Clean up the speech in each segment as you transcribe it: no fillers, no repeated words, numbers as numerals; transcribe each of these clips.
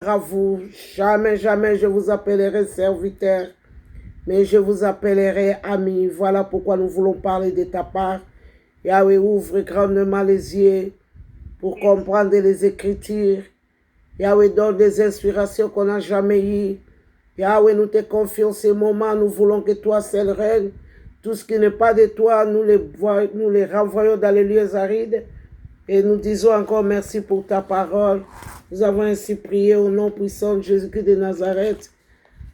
à vous, jamais, jamais je vous appellerai serviteur, mais je vous appellerai ami. Voilà pourquoi nous voulons parler de ta part. Yahweh, ouvre grandement les yeux pour comprendre les Écritures. Yahweh, donne des inspirations qu'on n'a jamais eues. Yahweh, nous te confions ces moments. Nous voulons que toi seul règne. Tout ce qui n'est pas de toi, nous les renvoyons dans les lieux arides. Et nous disons encore merci pour ta parole. Nous avons ainsi prié au nom puissant de Jésus-Christ de Nazareth.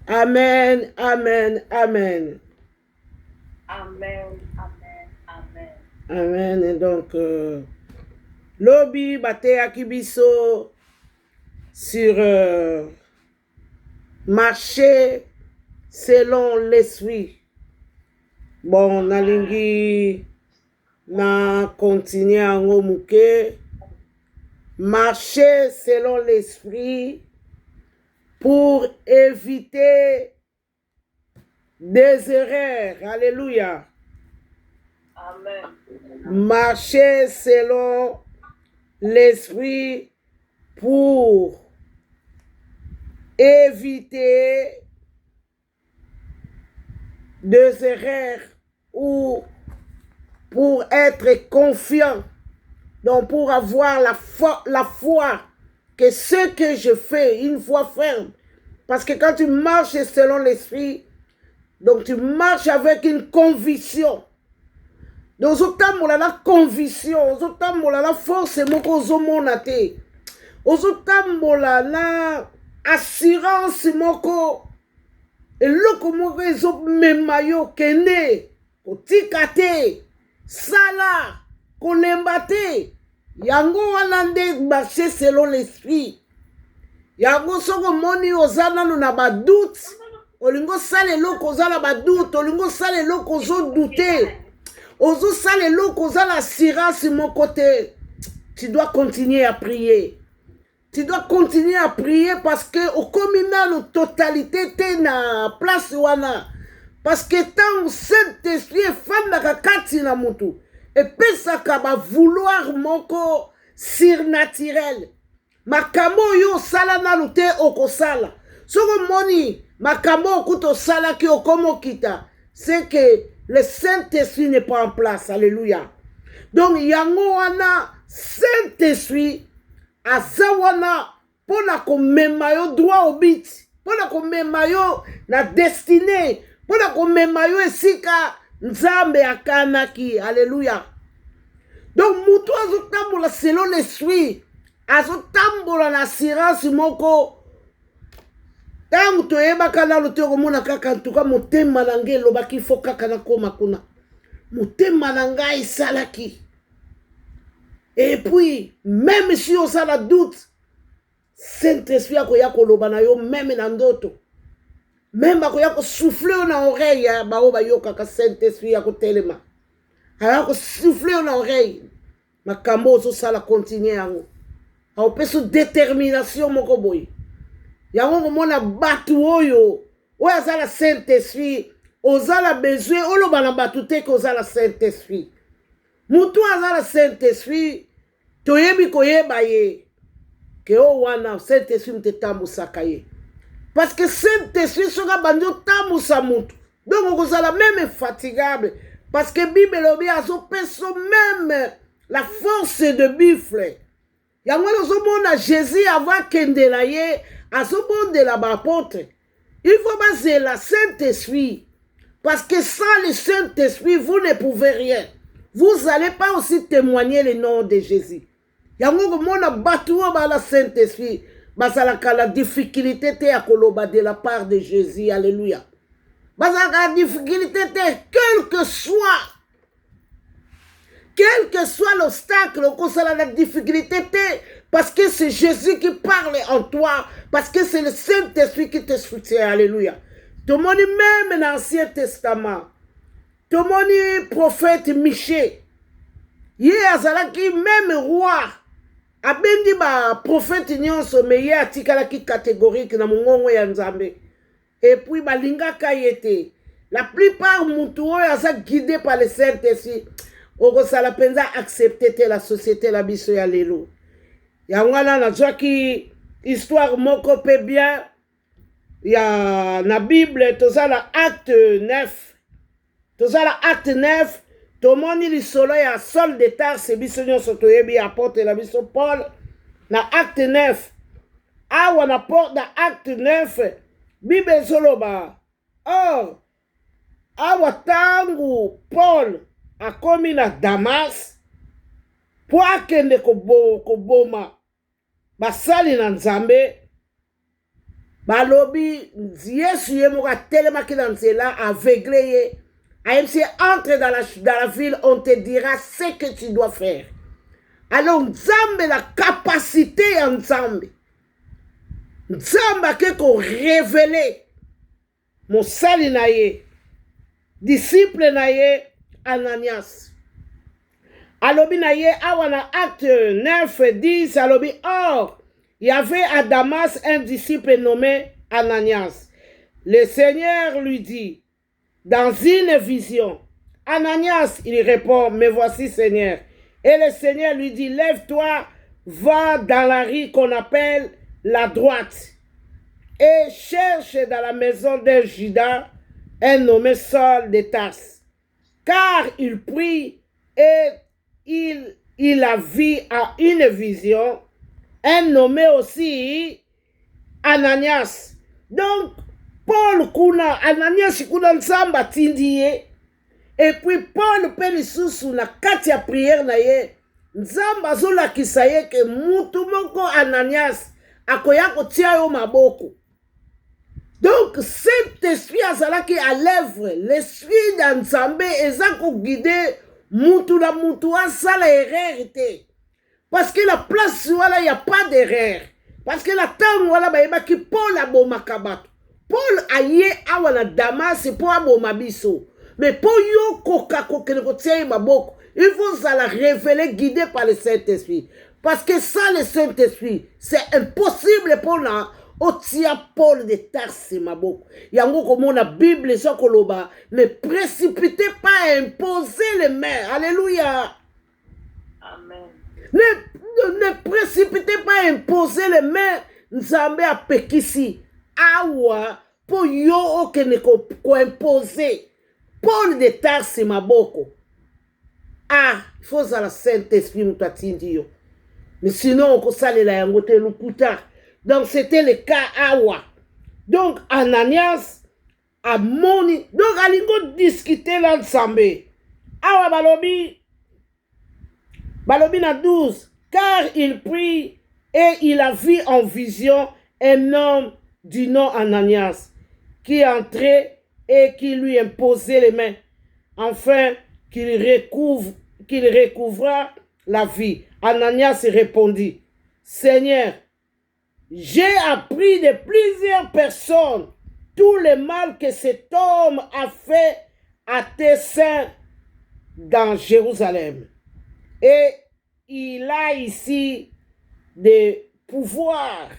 Amen, amen, amen. Amen, amen, amen. Amen. Et donc, Lobi Bate Akibiso sur marcher selon l'esprit. Bon, nalingi na continuer en mouke. Marcher selon l'esprit pour éviter des erreurs. Alléluia. Amen. Marcher selon l'esprit pour éviter des erreurs ou pour être confiant. Donc, pour avoir la foi que ce que je fais, une foi ferme. Parce que quand tu marches selon l'esprit, donc tu marches avec une conviction. Donc, ozotambola la conviction, ozotambola la force moko ozomona te. Ozotambola la assurance moko. Eloko moko ezomema yo kende, kotika te, sala, kolemba te. Yango wana nde marcher selon l'esprit. Yango soko moni ozana na ba doute. Olingo sala eloko ozala ba doute, olingo sala eloko ozo douter. Ozo sala eloko ozala assurance mon côté. Tu dois continuer à prier. Tu dois continuer à prier parce que au communal totalité te na place wana. Parce que tant Saint-Esprit est fan na kakati na mutu. Et puis ça va vouloir moko surnaturel. Makambo yo sala na lute okosala. Soko moni makambo okuto sala ki okomo kita. C'est que le Saint-Esprit n'est pas en place. Alléluia. Donc yango wana Saint-Esprit azawana pona komema yo droit au but. Pona komema yo na destinée. Pona komema yo esika Nzambe akanaki. Alléluia. Donc, moutou azotambola selon l'esprit. Azotambola na assurance moko. Tango toyeba kana lotero mona kaka ntuka motema na ngai lobaki fo kaka na koma kuna. Motema na ngai salaki. Et puis, même si on a la doute, Saint-Esprit akoya koloba na yo même na ndoto. Même akoya ko souffler na oreille ba o ba yo kaka Saint-Esprit akotelema. Alors souffler na oreille. Makambo ozo sala continuer yango. Ao peso détermination moko boy. Yango komona batu oyo. Oyo azala Saint-Esprit, ozala besoin oloba na batu te ko ozala Saint-Esprit. Mutu azala Saint-Esprit, toyebi koyeba ye. Ke o wana Saint-Esprit mte tambusaka ye. Parce que Saint-Esprit soka bandi otambusa mutu. Donc okozala même fatigable. Parce que Bible lobi azopeso même la force de buffle. Yango ozomona Jésus avant kendela ye azobondela ba apôtre. Il faut baser la Saint-Esprit. Parce que sans le Saint-Esprit, vous ne pouvez rien. Vous n'allez pas aussi témoigner le nom de Jésus. Yango komona batuo ba la Saint-Esprit. Basalaka la difficulté te akoloba de la part de Jésus. Alléluia. Basalaka la difficulté te, quel que soit l'obstacle, la difficulté te, parce que c'est Jésus qui parle en toi, parce que c'est le Saint-Esprit qui te soutient. Alléluia. Tout le monde, même dans l'Ancien Testament, tout le monde, prophète Michée, il y a même roi, abendi ba prophète nyonso, mais il y a tikalaki catégorique na mongongo ya Nzambe. Et puis balinga kayete. La plupart mutuo ya guidé par le Saint-Esprit. Okosala penza accepter la société la biso ya lelo. Yangwana na zwaki histoire moko pe bien ya na Bible tozala acte 9 tozala acte 9 tomoni lisolo ya Saul de Tarse biso nyonso toyebi apôtre la biso Paul na acte 9 awa na acte 9 Bible ezoloba or awa tangu Paul akomi na Damas po akende koboma basali na Nzambe balobi Yesu ye moko atelemaki na nzela aveugle ye ayebisi entre dans la ville on te dira ce que tu dois faire. Alors Nzambe la capacité ya Nzambe ake korévele mosali na ye disciple na ye Ananias alobi na ye awa na acte 9:10 alobi or il y avait à Damas un disciple nommé Ananias. Le Seigneur lui dit dans une vision, Ananias, il répond, me voici Seigneur. Et le Seigneur lui dit, lève-toi, va dans la rue qu'on appelle la droite et cherche dans la maison d'un Judas un nommé Saul de Tarse. Car il prie et il a vu à une vision un nommé aussi Ananias. Donc, Paul kuna, Ananias kuna Nzamba tindi ye. Et puis Paul pe lisusu na kati ya prière na ye. Nzamba azolakisa ye ke mutu moko Ananias akoya kotia yo maboko. Donc, cet esprit azalaki à l'œuvre, l'esprit d'Nzambe eza ko guider mutu la mutu asala erreur te. Parce que la place, voilà, il n'y a pas d'erreur. Parce que la temps, voilà, qui Paul a bon makabato. Paul a yé awana Damas, c'est pour aboma biso. Mais pour yo koka il faut ça la révéler, guidé par le Saint-Esprit. Parce que sans le Saint-Esprit, c'est impossible pour nous. Otia Paul de Tarse maboko. Yango comme la Bible, ça koloba. Ne précipitez pas à imposer les mains. Alléluia. Amen. Ne précipitez pas à imposer les mains. Nzambe a pekisi. Awa, pour yo okene ko imposer. Paul de Tarse maboko. Ah, il faut ça la Saint-Esprit mutatindi yo. Mais sinon, on peut saler la yangote lukuta. Donc, c'était le cas awa. Donc, Ananias a moni. Donc, alingo discuter l'ensemble. Awa balobi na 12, car il prie et il a vu en vision un homme du nom Ananias qui entrait et qui lui imposait les mains, afin qu'il recouvra la vie. Ananias répondit, Seigneur, j'ai appris de plusieurs personnes tout le mal que cet homme a fait à tes saints dans Jérusalem. Et il a ici des pouvoirs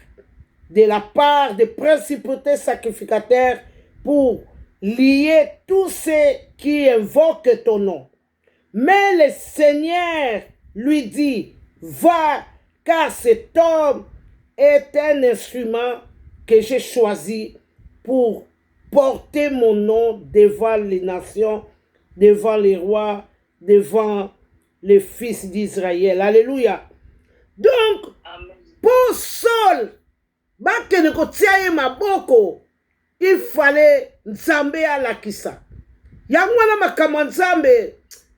de la part des principautés sacrificateurs pour lier tous ceux qui invoquent ton nom. Mais le Seigneur lui dit, va, car cet homme est un instrument que j'ai choisi pour porter mon nom devant les nations, devant les rois, devant les fils d'Israël. Alléluia. Donc, pour Saul, il fallait Nzambe alakisa. Yangwana makama Nzambe,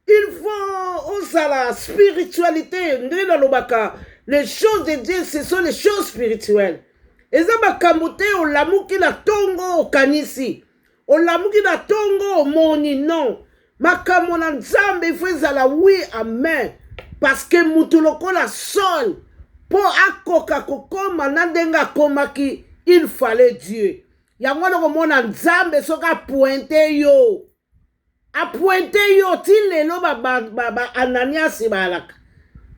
il faut la spiritualité. Les choses de Dieu, ce sont les choses spirituelles. Eza makambote olamuki na tongo kanisi. Olamuki na tongo moni non. Makambo na Nzambe il faut la oui amen. Parce que mutuloko la sol po akoka kokoma na ndenga komaki il fallait Dieu. Yango na komona Nzambe soka pointe yo. A pointe yo ti lelo ba Ananias balaka.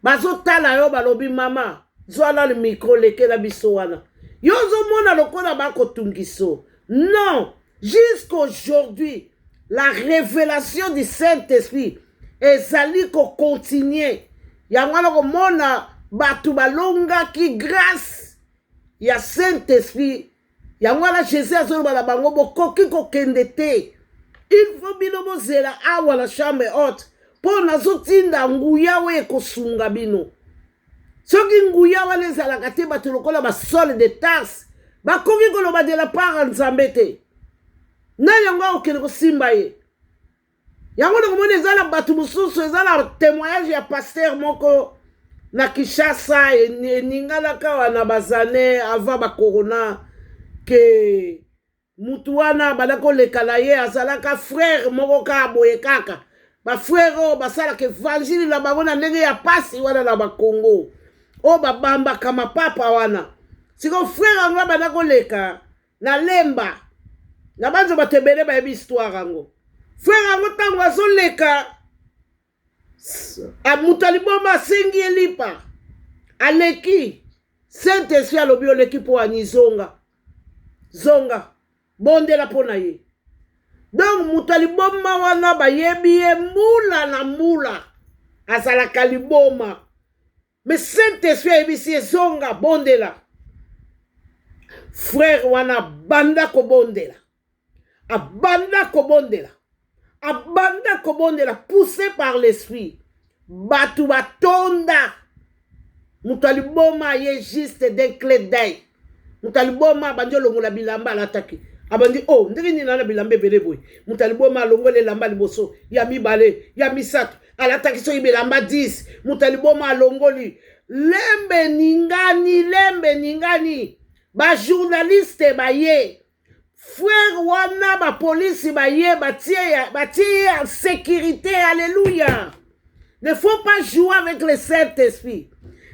Bazo tala yo balobi mama. Zoala le micro leke la biso wana. Yozo mona lokola bako tungiso. Non, jusqu'aujourd'hui, la révélation du Saint-Esprit ezali ko continuer. Yangwana ko mona batu balonga ki grâce ya Saint-Esprit. Yango wana Jésus azoloba na bango bokoki kokende te. Il faut bino bozela awa na chambre haute. Po nazotinda nguya we kosunga bino. Soki nguya wana ezalaka te bato lokola basole de Tarse. Bakoki koloba de la part Nzambe te. Na yango okende kosimba ye. Yango nakomona ezala bato mosusu ezala témoignage ya pasteur moko na Kinshasa eningalaka wana bazane avant ba corona ke mutu wana balako lekala ye azalaka frère moko ka boye kaka ba frère o basalaka évangile na bango na ndenge ya pasi wana na bakongo o babamba kama papa wana siko frère anga balako leka na lemba na banzo batebele ba histoire ango frère ango tango azoleka a mutaliboma asengi elipa aleki Saint-Esprit alobi oleki po anizonga zonga bondela pona ye donc mutaliboma wana bayebi ye mula na mula azalaka liboma mais Saint-Esprit ayebisi ye zonga bondela frère wana banda kobondela abanda kobondela poussé par l'esprit batu batonda mutaliboma ye juste d'un clé d'œil mutaliboma bandi olongola bilamba alataki abandi oh ndenge nini na bilamba ebele boye mutaliboma alongola elamba liboso ya mibale ya misato alataki so bilamba 10 mutaliboma alongoli lembe ningani ba journaliste baye frère wana ba police baye batie en sécurité. Alléluia. Ne faut pas jouer avec le Saint-Esprit.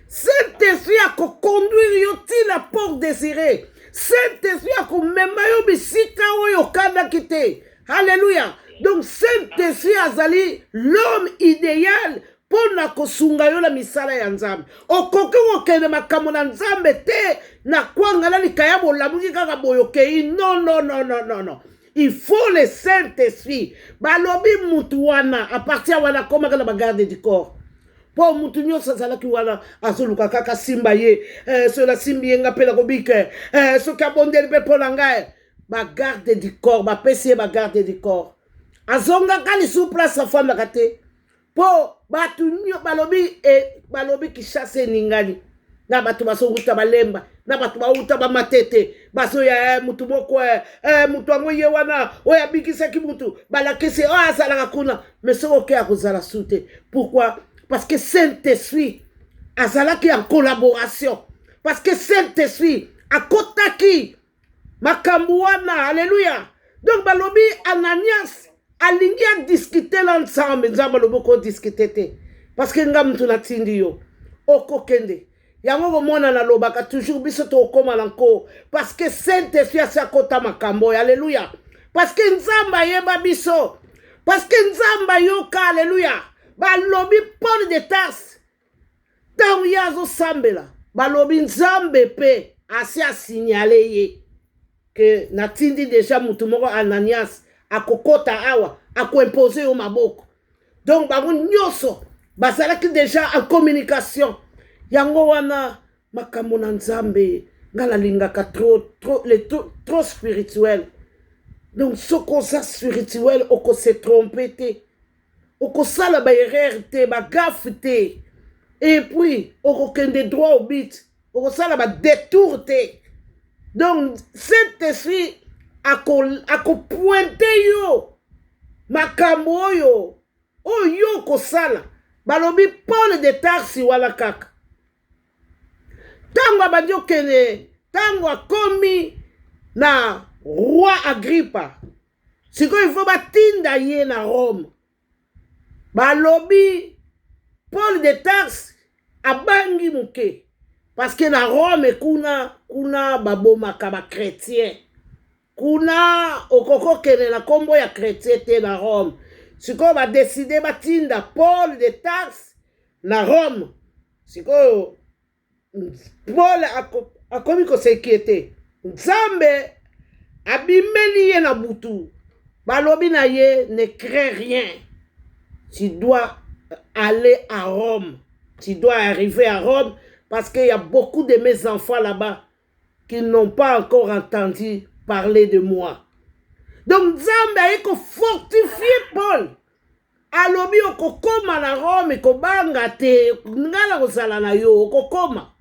Saint-Esprit a conduire yo ti la porte désirée. Saint-Esprit a komema yo bisika oyo kanda kite. Alléluia. Donc Saint-Esprit azali l'homme idéal pour na kosunga yo la misala ya Nzambe. Okoki okende makambo na Nzambe te na kwangala likaya bolamuki kaka boyokei. Non. Il faut le Saint-Esprit. Balobi mutu wana a partir wana koma kana bagarde du corps. Po mutu nyonso azalaki wana azoluka kaka simba ye. Sola simbi yenga pela kobike. Soki abondeli pe pona ngai. Bagarde du corps. Bapesi ye bagarde du corps. Azonga kali sous place afandaka te. Po batu nyo balobi Kinshasa ningani na batu basokuta balemba na batu bauta bamatete baso ya mutu moko mutu ango ye wana oya bikisaki mutu balakisi azalaka kuna mais soko ke akozala sute. Pourquoi? Parce que Saint-Esprit azalaki en collaboration, parce que Saint-Esprit akotaki makambo wana. Alléluia. Donc balobi Ananias alingi a discuter l'ensemble. Nzamba loboko discuter te parce que ngam tu na tindi yo okokende yango bomona na lobaka toujours biso to okoma lanko parce que Saint-Esprit asa kota makambo. Alléluia. Parce que Nzamba yeba biso, parce que Nzamba yoka. Alléluia. Balobi Paul de Tarse tango yazo sambela balobi Nzambe pe asi a signaler ye que na tindi déjà mutu moko Ananias akokota awa akoimpose yo maboko. Donc bango nyonso bazalaki déjà en communication. Yango wana makambo na Nzambe ngala lingaka trop spirituel. Donc soko sa spirituel oko se tromper te, oko sala ba erreur te, ba gaffe te, et puis oko kende droit au but, oko sala ba détour te. Donc cet esprit ako pointe yo makambo yo oyo kosala. Balobi Paul de Tarse wala kaka tango abandi okende tango akomi na roi Agrippa siko il faut batinda ye na Rome. Balobi Paul de Tarse abangi muke parce que na Rome kuna babomaka ba chrétien. Kuna okoko kene na kombo ya chrétien te na Rome. Siko ba décider batinda Paul de Tarse na Rome. Siko Paul akomi ko s'inquiéter. Nzambe abimeli ye na butu. Balobi na ye ne crains rien. Tu dois aller à Rome. Tu dois arriver à Rome parce qu'il y a beaucoup de mes enfants là-bas. qu'ils n'ont pas encore entendu parler de moi. Donc, Nzambe a fortifié Paul. Alobi okokoma na Rome kobanga te ngala kozala na yo okokoma.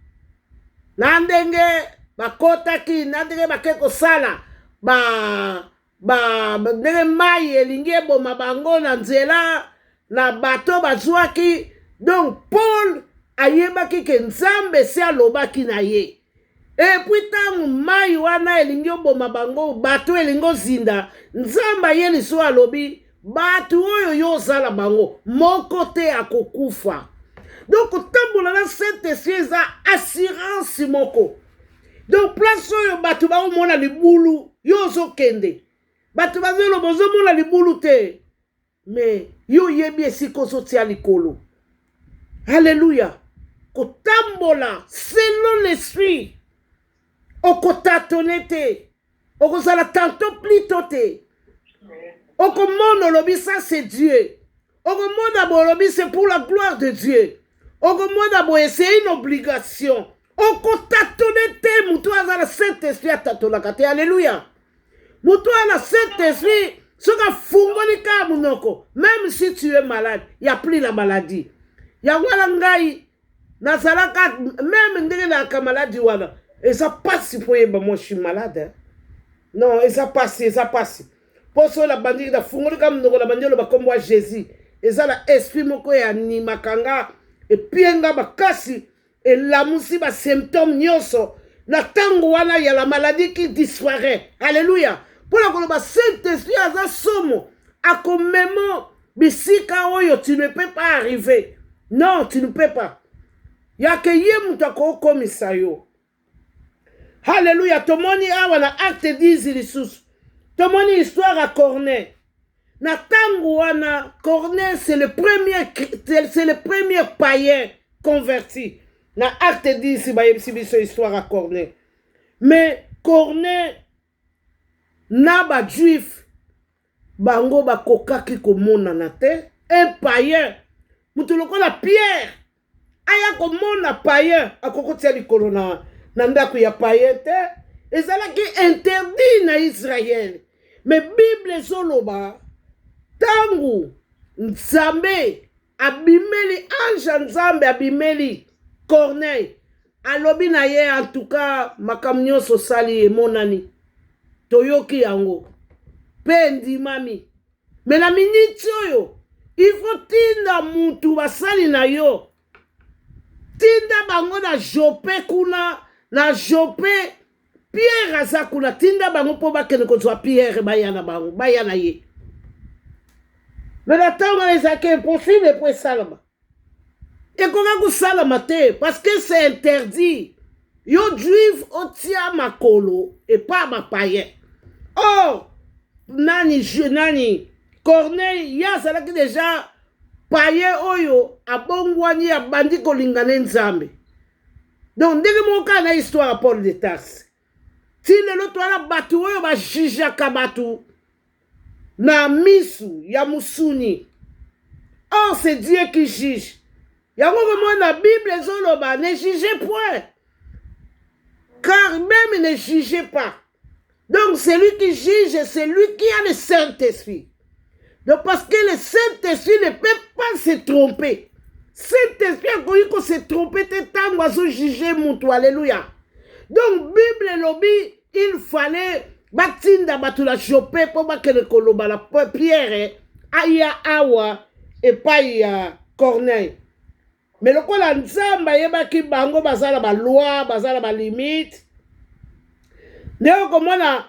Na ndenge bakotaki na ndenge bake kosala ndenge mai elingi eboma bango na nzela na bato bazwaki. Donc Paul ayebaki ke Nzambe se alobaki na ye. Et puis tangu mai wana elingi oboma bango bato elingo zinda Nzambe ye liso alobi batu oyo yo zala bango moko te akokufa. Donc tambola na Saint-Esprit eza assurance moko. Donc place oyo batu ba omona libulu yo zokende. Batu bazelo bozo mona libulu te. Mais yo yebi esiko sotia likolo. Alléluia. Kotambola selon l'esprit. Okotatone te. Okozala tantôt plutôt te. Okomono lobi ça c'est Dieu. Okomono bo lobi c'est pour la gloire de Dieu. Okomono bo c'est une obligation. Okotatone te mutu azala Saint-Esprit atatolaka te. Alléluia. Mutu ala Saint-Esprit soka fungoli ka munoko. Même si tu es malade, il n'y a plus la maladie. Ya wala ngai nazalaka même ndenge na ka maladie wala. Et ça passe pour yeba moi je suis malade. Hein? Non, et ça passe. Pour ça la bandit da fungoli ka munoko la bandit lo bakomwa Jésus. Et ça la esprit moko ya ni makanga et pienga bakasi et la musi ba symptômes nyoso. Na tango wana ya la maladie qui disparaît. Alléluia. Pour la koloba Saint-Esprit aza somo akomemo bisika oyo tu ne peux pas arriver. Non, tu ne peux pas. Ya ke ye mutako komisa yo. Alléluia. Tomoni awa na acte 10 lisusu. Tomoni histoire à Corneille. Na tango wana Corneille c'est le premier païen converti. Na acte 10 ba yebisi biso histoire à Corneille. Mais Corneille na ba juif bango ba kokaki komona na te un païen mutu lokola Pierre aya komona païen akokotia likolo na ndako ya païen te ezalaki interdit na Israël. Mais Bible zoloba tangu Nzambe abimeli ange Nzambe abimeli Corneille alobi na ye en tout cas makamnyo sosali emonani toyoki yango pe ndimami. Mais la minute oyo il faut tinda mutu basali na yo tinda bango na Jope kuna na Jope Pierre aza kuna tinda bango po bakende kozwa Pierre bayana bango bayana ye. Mais la tango ezaki impossible pour salama. Et comment salama te parce que c'est interdit. Yo juif otia makolo et pas ma païen. Oh nani Corneille ya salaki déjà païen oyo abongwani ya bandi kolingana Nzambe. Donc ndenge moka na histoire à Paul de Tarse. Si lelo toala batu oyo ba jija kabatu na misu ya musuni. Oh c'est Dieu qui juge. Yango comme la Bible zoloba ne jugez point. Car même ne jugez pas. Donc celui qui juge, c'est lui qui a le Saint-Esprit. Donc parce que le Saint-Esprit ne peut pas se tromper. Saint-Esprit a connu qu'on se trompé tant qu'on juger mon alléluia. Donc Bible lobby, il fallait batinda batula choper pour que le koloba la Pierre aya awa et pas ya Corneille. Mais le quoi la Nzamba yeba ki bango bazala ba loi, bazala ba limite. Ndeko komona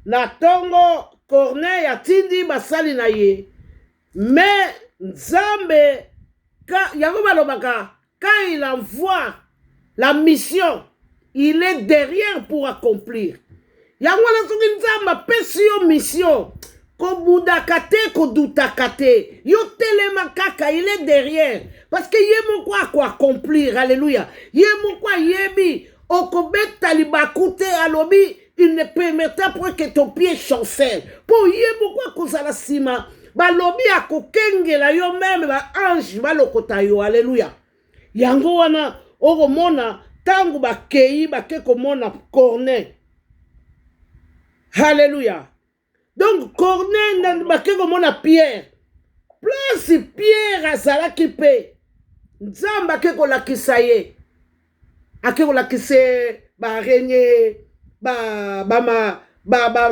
na tongo Corneille atindi basali na ye. Mais Nzambe yango balobaka quand il envoie la mission, il est derrière pour accomplir. Yango na soki Nzamba pesi yo mission. Kobudaka te kodutaka te. Yo telema kaka, il est derrière. Parce que yemo quoi accomplir. Alléluia. Yemo quoi yebi. Okobeta libakute alobi. Il ne permettra pas que ton pied chancelle. Pour yemo quoi kozala sima. Balobi akokenge la yo même ba ange balokota yo. Alléluia. Yango wana oromona tango bakei bake komona Corneille. Alléluia. Donc Corneille bake komona Pierre. Place Pierre azalaki pe. Nzambe ake kolakisa ye. Ake kolakise ba araignée,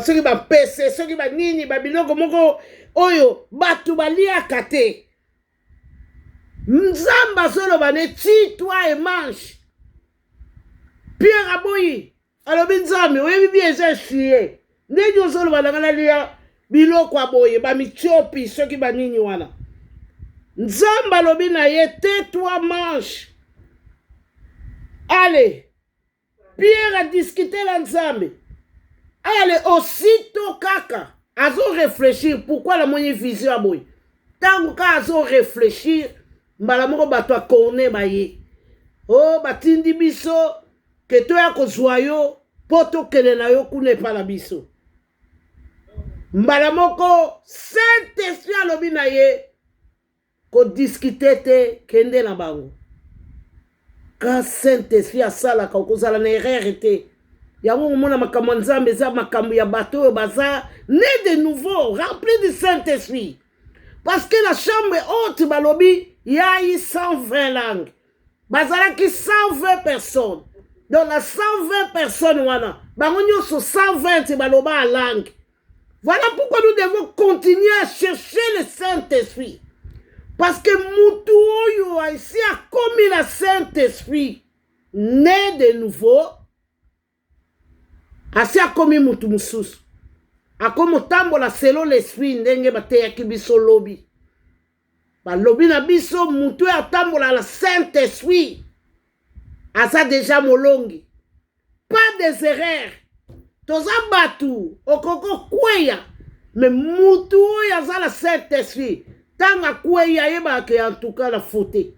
soki ba pese, soki ba nini, ba biloko moko oyo batu baliaka te. Nzambe azoloba ne ti toi et mange. Pierre aboyi alobi nzambe oyebi bi eza chie. Ndenge ozoloba nanga lia biloko aboye ba mitiopi soki ba nini wana. Nzambe alobi na ye tais-toi mange. Allez, Pierre a discuté la nzambe. Allez, aussitôt kaka azo réfléchir pourquoi la moyen vision aboye. Tango ka azo réfléchir mbala moko bato akone baye. Oh batindi biso ke to ya kozwa yo poto kele na yo kuna pa na biso. Mbala moko Saint-Esprit alobi na ye ko discuter te kende na bango. Quand Saint-Esprit asalaka okozala na erreur te. Yango mona makambo nzambe eza makambo ya bato baza né de nouveau, rempli du Saint-Esprit. Parce que la chambre haute balobi yayi 120 langues. Bazalaki 120 personnes. Dans la 120 personnes wana, bango nyonso 120 baloba à langue. Voilà pourquoi nous devons continuer à chercher le Saint-Esprit. Parce que mutu oyo ici a commis la Saint-Esprit, né de nouveau, asi a commis mutu mususu. A comme tambola selon l'esprit ndenge bateyaki biso lobi. Ba lobi na biso mutu a tambola la Saint-Esprit. Asa déjà molongi. Pas des erreurs. Toza batu okoko kweya. Mais mutu oyo aza la Saint-Esprit. Tanga kweya yeba ke en tout cas la faute.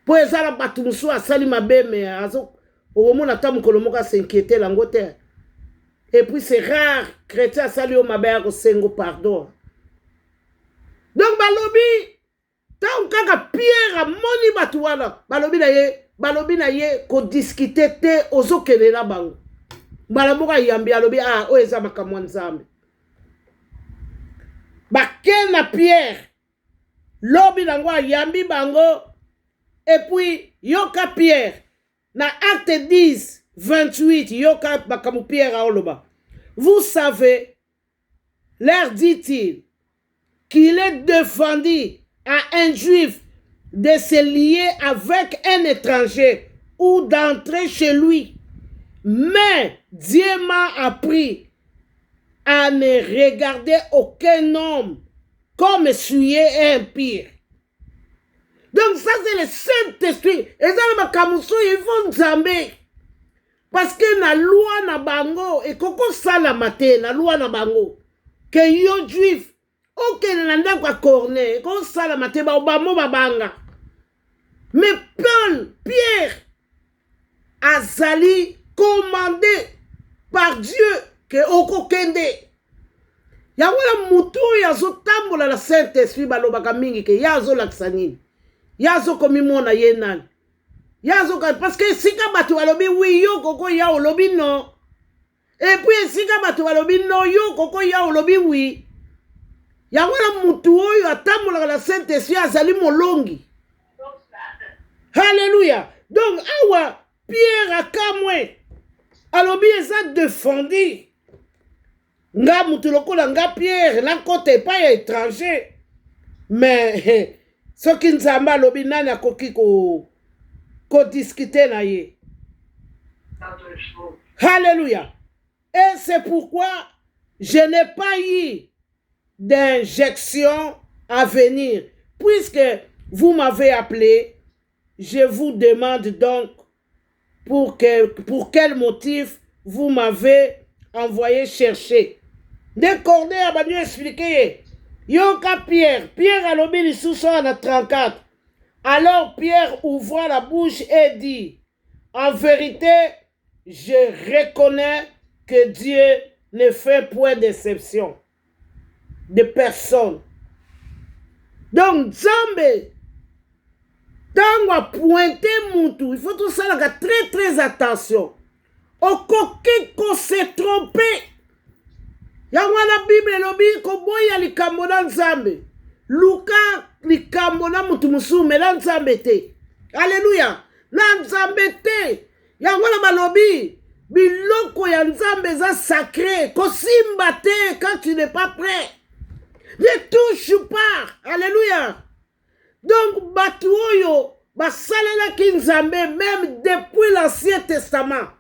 Po ezala batu musu asali mabe me azo omona ta mukolo moka s'inquiéter lango te. Et puis c'est rare chrétien sali o mabe ko sengo pardon. Donc balobi tant kaka Pierre a moni batu wana balobi na ye ko discuter te ozokele na bango. Mbala moka yambi alobi ah o eza makamwa nzambe. Bakel na Pierre lobi nango yambi bango. Et puis yoka Pierre na acte 10 28 yoka bakamu Pierre aoloba. Vous savez, leur dit-il, qu'il est défendu à un juif de se lier avec un étranger ou d'entrer chez lui. Mais Dieu m'a appris à ne regarder aucun homme comme essuyer un pire. Donc ça c'est le Saint-Esprit. Et ça le makamuso il faut nzambe. Parce que na loi na bango et koko sala mate na loi na bango que yo juif ok na ndako Corneille koko sala mate ba obamo babanga. Mais Pierre azali commandé par Dieu que oko kende. Ya wala mutu yazo tambola la Saint-Esprit balobaka mingi ke yazo laksanini. Yazo komimona yenani. Yazo parce que sika batu balobi oui yo koko ya olobi non. Et puis sika batu balobi non yo koko ya olobi oui. Ya wala mutu oyo atambola la Saint-Esprit azali molongi. Alléluia. Donc awa Pierre akamwe alobi eza défendu. Nga mutu lokola nga Pierre na kote pa ya étranger. Mais soki nzambe alobi nani akoki ko discuter na ye. Alléluia. Et c'est pourquoi je n'ai pas eu d'injection à venir. Puisque vous m'avez appelé, je vous demande donc pour quel motif vous m'avez envoyé chercher. De Corneille a bien expliqué. Yoka Pierre alobi lisusu na 34. Alors Pierre ouvra la bouche et dit, en vérité, je reconnais que Dieu ne fait point d'exception de personne. Donc Nzambe Tango a pointé mutu, il faut tout ça là, très très attention. Okoki ko se tromper. Yango na Bible lobi ko boya likambo na Nzambe. Luka likambo na mutu musume na Nzambe te. Alléluia. Na Nzambe te. Yango na balobi biloko ya Nzambe za sacré. Ko simba te quand tu n'es pas prêt. Ne touche pas. Alléluia. Donc batu oyo basalelaki Nzambe même depuis l'Ancien Testament.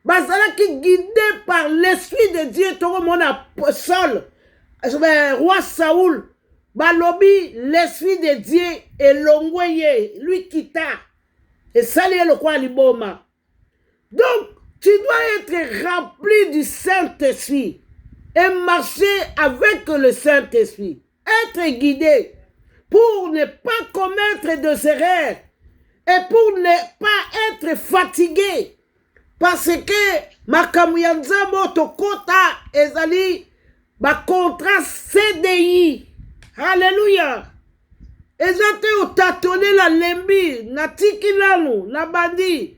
Bazalaki guidé par l'Esprit de Dieu. Tout le monde a Saul, roi Saoul, balobi l'Esprit de Dieu et l'ongweye, lui quitta. Et sali le quoi liboma. Donc, tu dois être rempli du Saint-Esprit et marcher avec le Saint-Esprit. Être guidé pour ne pas commettre de erreurs et pour ne pas être fatigué. Parce que makambo ya Nzambe tokota ezali ba contrat CDI. Alléluia. Ezate otatone la lembi na tiki nanu na bandi.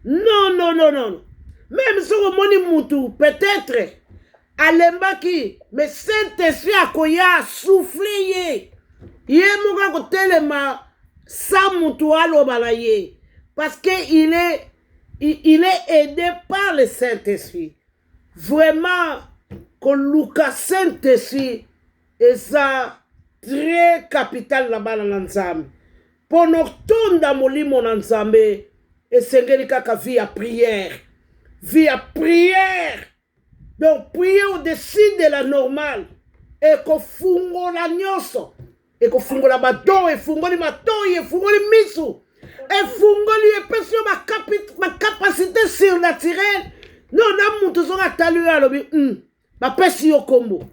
Non, non, non, non. Même si on moni mutu, peut-être alembaki, mais Saint-Esprit akoya souffler ye. Ye muka ko telema sa mutu aloba na ye. Parce que il est aidé par le Saint-Esprit. Vraiment, que Lucas Saint-Esprit est ça très capital là-bas dans l'ensemble. Pour nous tourner dans mon lit, mon ensemble, et c'est kaka vie à prière. Vie à prière. Donc, prier au-dessus de la normale. Et qu'on fungo la nyoso. Et qu'on fungo la bateau, et fungo li mato, et fungo li misu. Et fungoli et pesio ma capacité surnaturelle. Non, na mutu so tali ya lobi ma pesio kombo.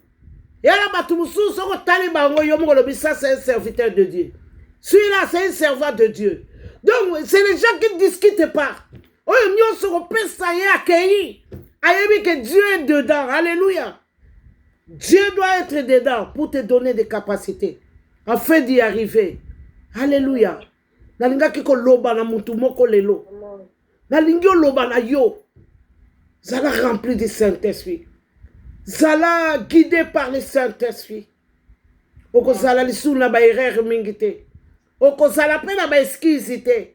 Et là batu musu so tali bango yo mo lobi ça c'est un serviteur de Dieu. Celui-là c'est un servant de Dieu. Donc c'est les gens qui ne discutent pas. Oh nyo so pesa ya akei. Ayebi que Dieu est dedans. Alléluia. Dieu doit être dedans pour te donner des capacités afin d'y arriver. Alléluia. Nalingaki ko loba na mutu moko lelo. Nalingi loba na yo. Zala rempli du Saint-Esprit. Zala guidé par le Saint-Esprit. Oko zala lisu na ba erreur mingite. Oko zala pe na ba excuse te.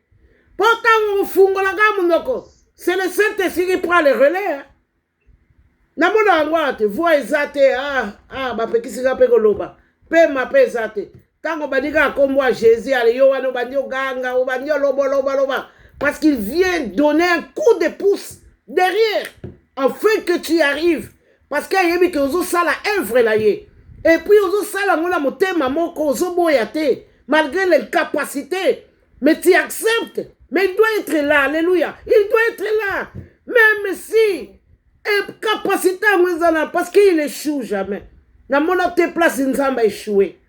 Pourtant on fungola ga munoko. C'est le Saint-Esprit qui prend le relais. Hein? Na mona ngwate voix ezate ba pekisi ga pe ko loba. Pe ma pe ezate. Tango badiga kombo à Jésus, allez yo wano banyo ganga, ou banyo loba. Parce qu'il vient donner un coup de pouce derrière, afin que tu y arrives. Parce qu'il y a que ozo sala œuvre là yé. Et puis ozo sala ngona motema moko ozo boyate, malgré l'incapacité. Mais tu acceptes. Mais il doit être là, alléluia. Il doit être là. Même si incapacité parce qu'il échoue jamais. Na mona te place nzamba échoué.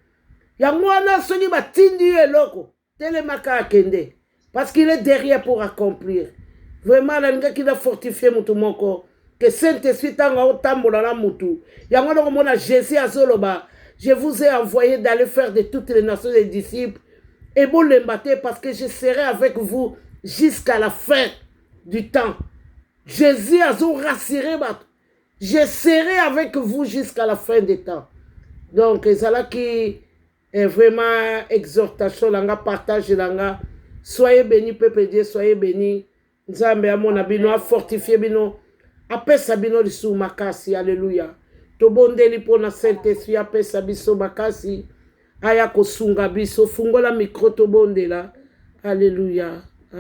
Yangwana soni batindi eloko telemaka akende parce qu'il est derrière pour accomplir. Vraiment la nga qui doit fortifier mutu moko que Saint-Esprit tanga otambola na mutu. Yangwana komona Jésus azoloba, je vous ai envoyé d'aller faire de toutes les nations des disciples et bon l'embater parce que je serai avec vous jusqu'à la fin du temps. Jésus azo rassuré bat. Je serai avec vous jusqu'à la fin des temps. Donc ezala qui et vraiment exhortation langa partage langa soyez bénis peuple Dieu soyez bénis Nzambe amona bino a fortifier bino apesa bino lisu makasi alléluia tobondeli pona Saint-Esprit apesa biso makasi aya kosunga biso fungola micro tobondela alléluia.